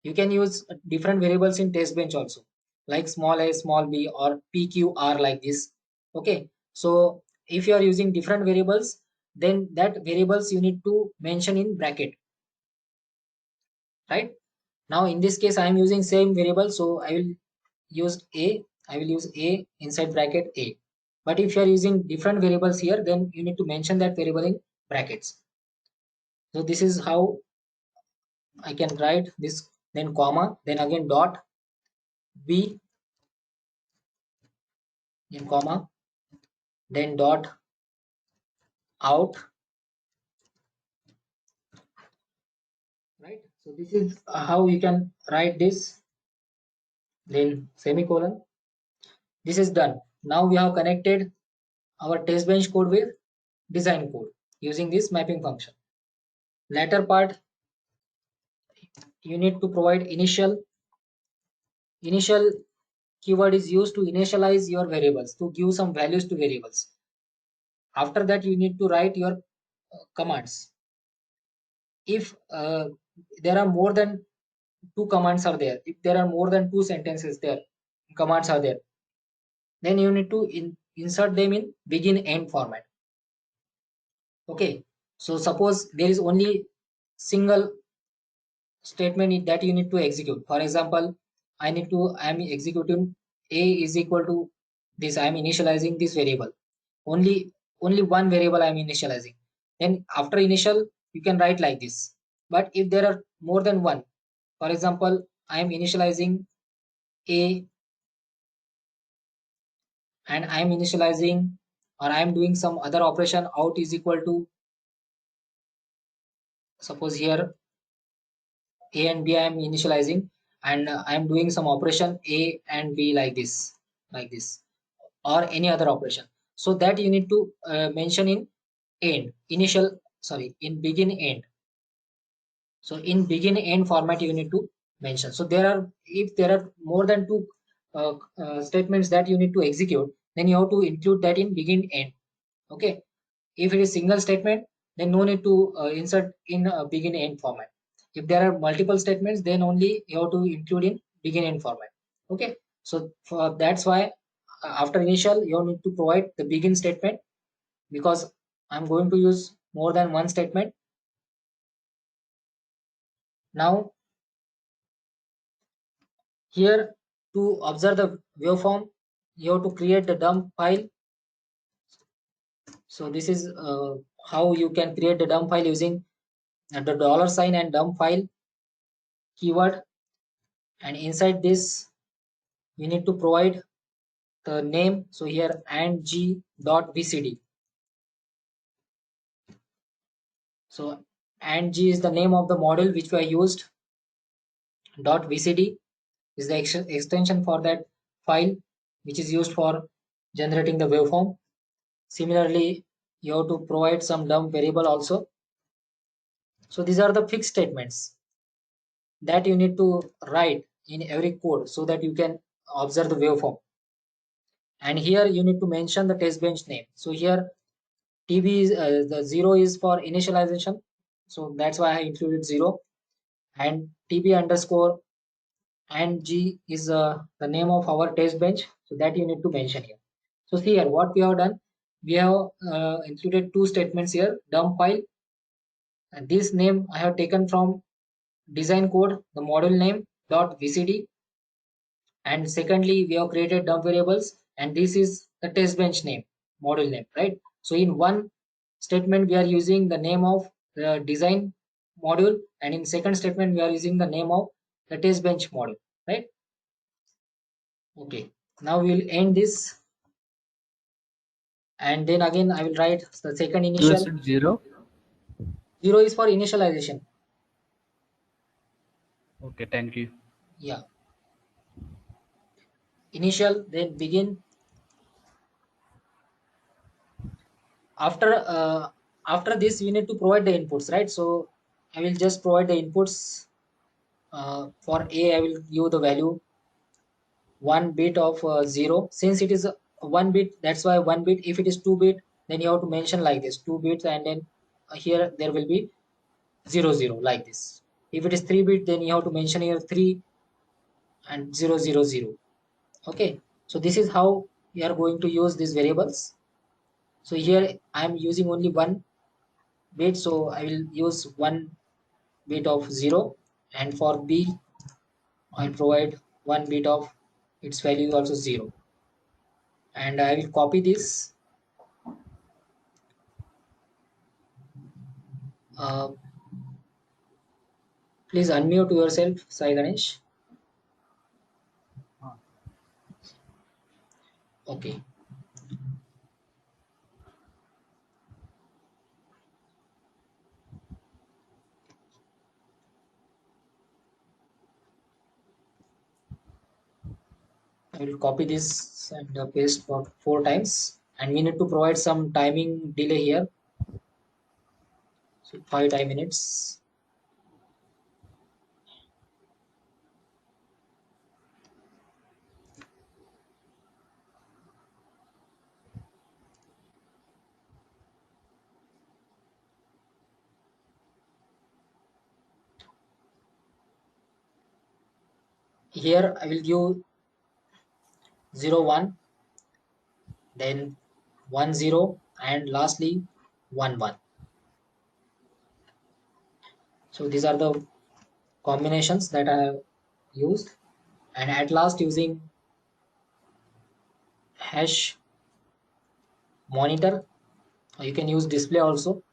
You can use different variables in test bench also, like small a, small b, or pqr, like this. Okay, so if you are using different variables, then that variables you need to mention in bracket, right? Now in this case I am using same variable, so I will use a inside bracket a. But if you are using different variables here, then you need to mention that variable in brackets. So this is how I can write this, then comma, then again dot, b, then comma, then dot, out, right? So this is how you can write this, then semicolon. This is done. Now we have connected our test bench code with design code using this mapping function. Latter part, you need to provide initial keyword is used to initialize your variables, to give some values to variables. After that, you need to write your commands. If there are more than two commands are there, if there are more than two sentences there, commands are there, then you need to insert them in begin end format. Okay, so suppose there is only single statement that you need to execute. For example, I am executing a is equal to this. I am initializing this variable. Only one variable I am initializing. Then after initial, you can write like this. But if there are more than one, for example, I am initializing a, and I am initializing, or I am doing some other operation, out is equal to suppose here A and B I am initializing, and I am doing some operation A and B like this, or any other operation. So that you need to mention in end, initial, sorry, in begin end. So in begin end format you need to mention. So there are, if there are more than two statements that you need to execute, then you have to include that in begin end. Okay. If it is single statement, then no need to insert in begin end format. If there are multiple statements, then only you have to include in begin end format. Okay. So for that's why after initial you need to provide the begin statement, because I'm going to use more than one statement. Now here, to observe the waveform, you have to create the dump file. So this is how you can create the dump file using the $sign and dump file keyword. And inside this, you need to provide the name. So here andg.vcd. So andg is the name of the module which we used. .vcd is the extension for that file which is used for generating the waveform. Similarly, you have to provide some dump variable also. So these are the fixed statements that you need to write in every code so that you can observe the waveform. And here you need to mention the test bench name. So here TB is the 0 is for initialization. So that's why I included 0. And TB underscore and G is the name of our test bench. So that you need to mention here. So see here what we have done. We have included two statements here, dump file. And this name I have taken from design code, the module name .vcd, and secondly we have created dump variables, and this is the test bench name, module name, right? So in one statement we are using the name of the design module, and in second statement we are using the name of the test bench module, right? Okay, now we will end this, and then again I will write the second You initial. said 0? 0 is for initialization. Okay, thank you. Yeah, initial, then begin. After this we need to provide the inputs, right? So I will just provide the inputs. For A I will give the value 1 bit of 0, since it is 1 bit, that's why 1 bit. If it is 2 bit, then you have to mention like this 2 bits, and then here there will be 0 0 like this. If it is 3 bit, then you have to mention here 3 and 0 0 0. Okay, so this is how we are going to use these variables. So here I am using only 1 bit, so I will use 1 bit of 0, and for B I'll provide 1 bit of its value also 0, and I will copy this. Uh, Please unmute yourself, Sai Ganesh. Okay. I will copy this and paste for 4 times, and we need to provide some timing delay here. So 5 time minutes. Here I will give 0 1, then 1 0, and lastly 1 1. So these are the combinations that I have used, and at last using hash monitor, you can use display also.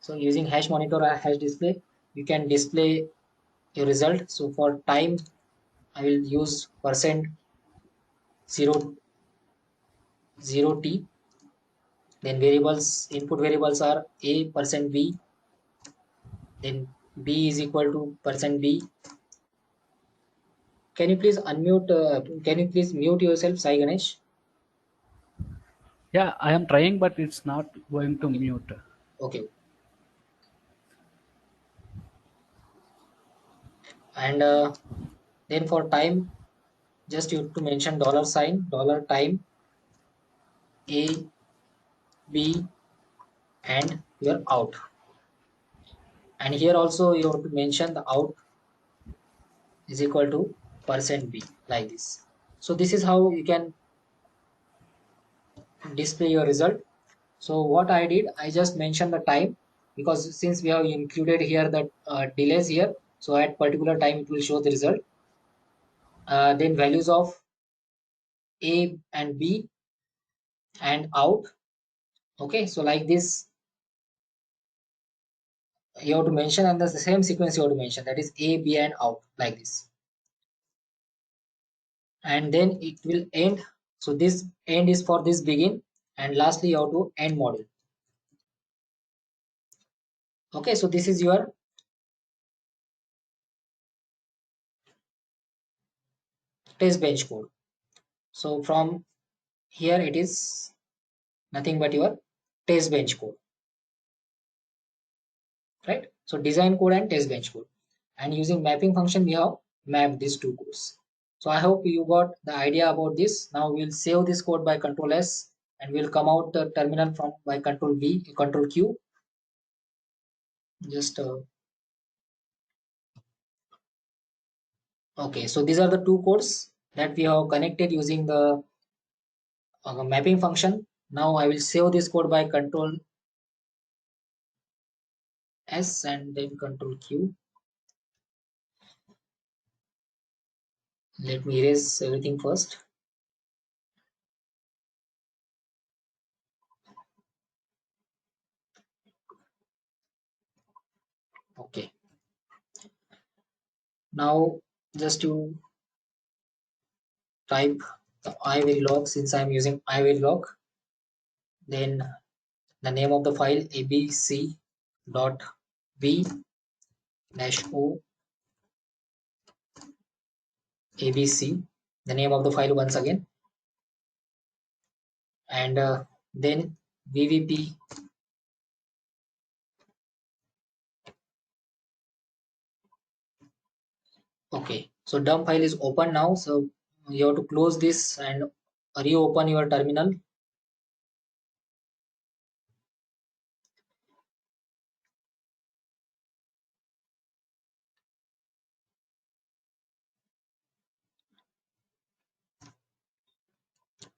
So using hash monitor or hash display, you can display your result. So for time I will use percent 0 0 t. Then variables, input variables are a, percent b, then B is equal to percent %B. Can you please unmute, can you please mute yourself, Sai Ganesh? Yeah, I am trying, but it's not going to mute. Okay. And then for time, just you have to mention dollar sign, dollar time, A, B, and your out. And here also you have to mention the out is equal to percent %B, like this. So this is how you can display your result. So what I did, I just mentioned the time, because since we have included here the delays here, so at particular time it will show the result. Then values of A and B and out. Okay, so like this you have to mention, and that's the same sequence you have to mention, that is A, B, and out, like this. And then it will end. So this end is for this begin, and lastly you have to end model. Okay, so this is your test bench code. So from here it is nothing but your test bench code, right? So design code and test bench code, and using mapping function we have mapped these two codes. So I hope you got the idea about this. Now we'll save this code by Control S, and we'll come out the terminal from by Control V, Control Q. Just okay. So these are the two codes that we have connected using the mapping function. Now I will save this code by Control S and then Control Q. Let me erase everything first. Okay. Now just to type the iverilog, since I'm using iverilog, then the name of the file abc dot v dash o abc, the name of the file once again, and then vvp. Okay, so dump file is open now, so you have to close this and reopen your terminal.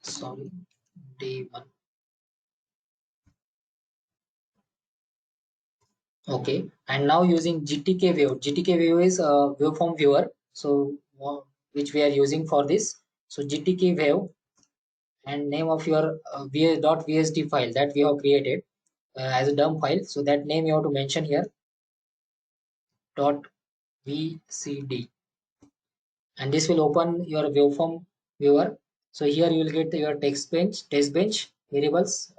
Sorry, D1. Okay, and now using GTK View. GTK View is a waveform viewer, so which we are using for this. So GTK View and name of your .vsd file that we have created as a dump file. So that name you have to mention here, .vcd, and this will open your waveform viewer. So here you will get your test bench variables,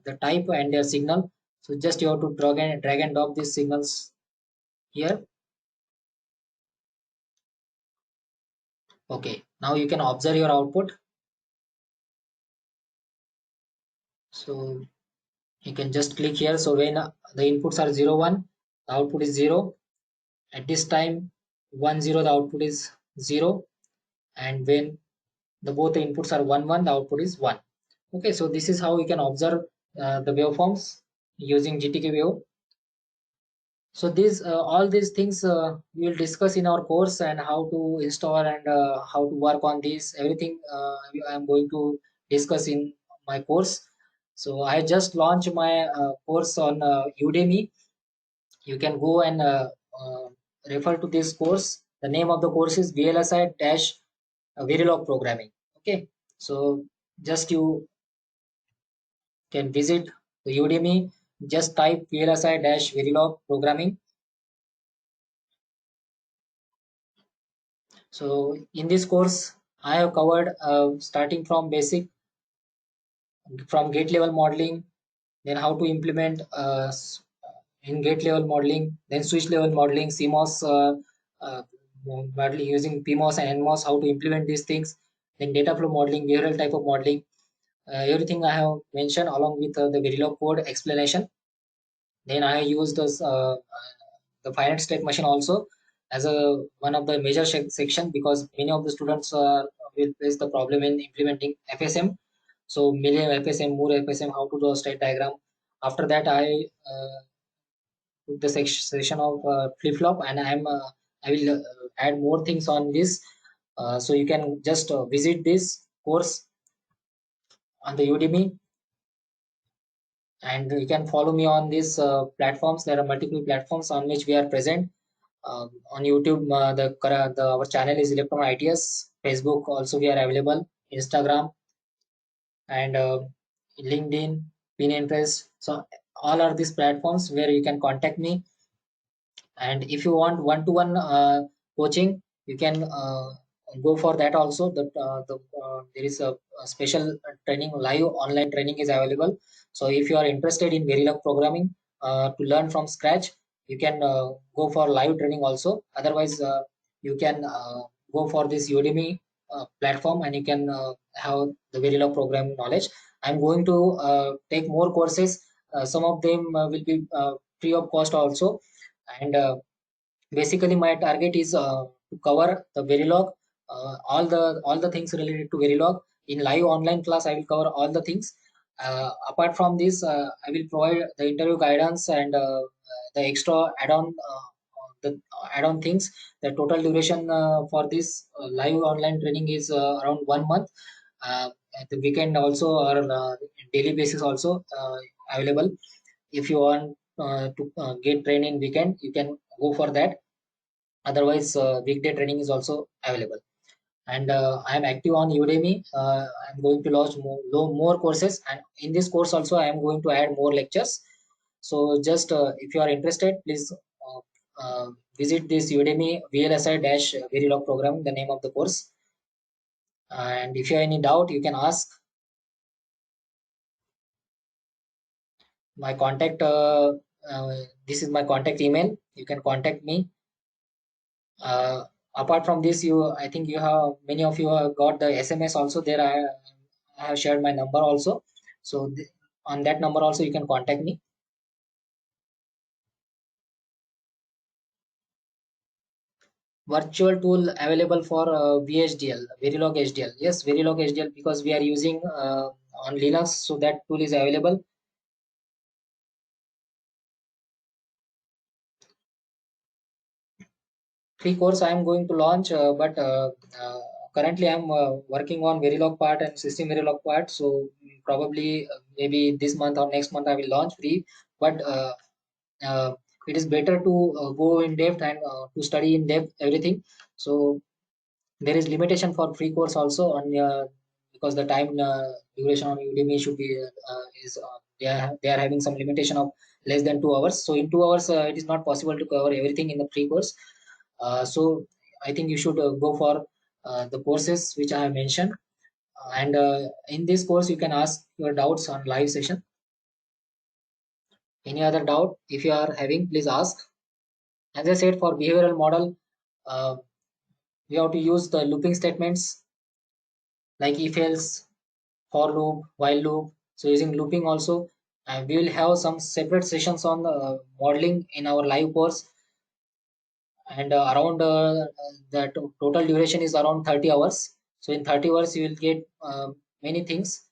the type and their signal. So just you have to drag and drop these signals here. Okay, now you can observe your output. So you can just click here. So when the inputs are 0 1, the output is 0. At this time 1 0, the output is 0, and when the both the inputs are 1 1, the output is 1. Okay, so this is how we can observe the waveforms using GTK Wave. So these all these things we will discuss in our course, and how to install and how to work on these everything I am going to discuss in my course. So I just launched my course on Udemy. You can go and refer to this course. The name of the course is VLSI dash Verilog programming. Okay, so just you can visit the Udemy, just type VLSI dash Verilog programming. So in this course, I have covered starting from basic, from gate level modeling, then how to implement in gate level modeling, then switch level modeling, CMOS modeling using PMOS and NMOS, how to implement these things, then data flow modeling, behavioral type of modeling, everything I have mentioned along with the Verilog code explanation. Then I use this the finite state machine also as a one of the major section, because many of the students will face the problem in implementing FSM. So Million FSM, Moore FSM, how to draw a state diagram. After that, I took the section of flip flop, and I will add more things on this. So you can just visit this course on the Udemy, and you can follow me on these platforms. There are multiple platforms on which we are present. On YouTube, our channel is Electron ITS. Facebook also we are available. Instagram and LinkedIn, Pinterest. So all are these platforms where you can contact me. And if you want one-to-one coaching, you can go for that also. There is a special training, live online training is available. So if you are interested in Verilog programming to learn from scratch, you can go for live training also. Otherwise, you can go for this Udemy platform, and you can have the Verilog programming knowledge. I'm going to take more courses. Some of them will be free of cost also, and basically my target is to cover the Verilog, all the things related to Verilog. In live online class, I will cover all the things. Apart from this, I will provide the interview guidance and the extra the add-on things. The total duration for this live online training is around 1 month. At the weekend also, or daily basis also available. If you want to get trained in weekend, you can go for that. Otherwise, weekday training is also available. And I am active on Udemy. I'm going to launch more courses, and in this course also I am going to add more lectures. So just if you are interested, please visit this Udemy VLSI dash Verilog program, the name of the course. And if you have any doubt, you can ask. My contact this is my contact email. You can contact me. uh, Apart from this, I think you have, many of you have got the SMS also there. I have shared my number also. So on that number also you can contact me. Virtual tool available for VHDL, Verilog HDL. Yes, Verilog HDL, because we are using on Linux, so that tool is available. Free course I am going to launch, but currently I am working on Verilog part and system Verilog part. So probably maybe this month or next month I will launch free. But uh, it is better to go in depth and to study in depth everything. So there is limitation for free course also on because the time duration on Udemy should be is they are having some limitation of less than 2 hours. So in 2 hours, it is not possible to cover everything in the free course. So I think you should go for the courses which I have mentioned. And in this course, you can ask your doubts on live session. Any other doubt, if you are having, please ask. As I said, for behavioral model, uh, we have to use the looping statements like if else, for loop, while loop. So using looping also, we will have some separate sessions on modeling in our live course. And around the total duration is around 30 hours. So in 30 hours, you will get many things.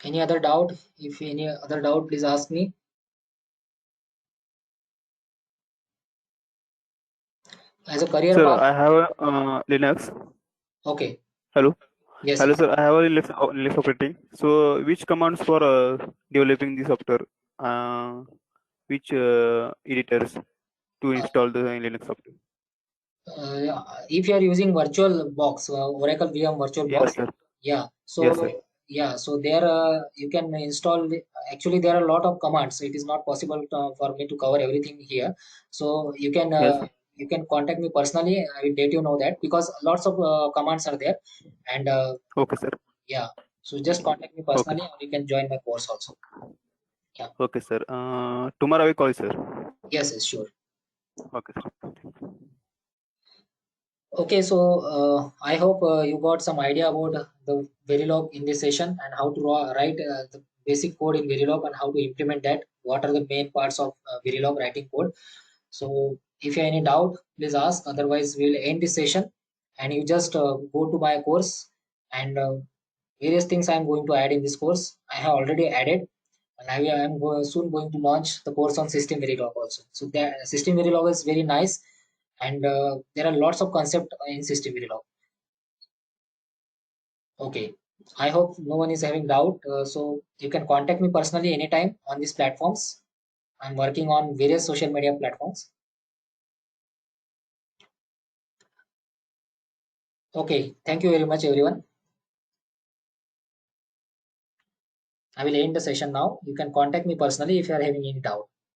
Any other doubt? If any other doubt, please ask me. As a career Sir, path, I have a Linux. okay. Hello. Yes, Hello, yes. sir. I have a Linux operating. So, which commands for developing the software? Which editors to Uh, install the Linux software? if you are using virtual box, Oracle VM virtual Yes, box, sir. yeah. Yes, sir. So yeah, so there you can install. Actually, there are a lot of commands. It is not possible for me to cover everything here. So Yes. you can contact me personally. I will let you know that, because lots of commands are there, and Okay, sir. yeah. So just contact me personally, or you can join my course also. Okay, sir. Tomorrow I will call you, sir. Yes, yes, sure. Okay, sir. Okay, so I hope you got some idea about the Verilog in this session, and how to write the basic code in Verilog, and how to implement that. What are the main parts of Verilog writing code? So if you have any doubt, please ask. Otherwise, we'll end this session, and you just go to my course, and various things I'm going to add in this course. I have already added, and I am soon going to launch the course on System Verilog also. So the System Verilog is very nice, and there are lots of concept in System Verilog. Okay, I hope no one is having doubt. So you can contact me personally anytime on these platforms. I'm working on various social media platforms. Okay, thank you very much, everyone. I will end the session now. You can contact me personally if you are having any doubt.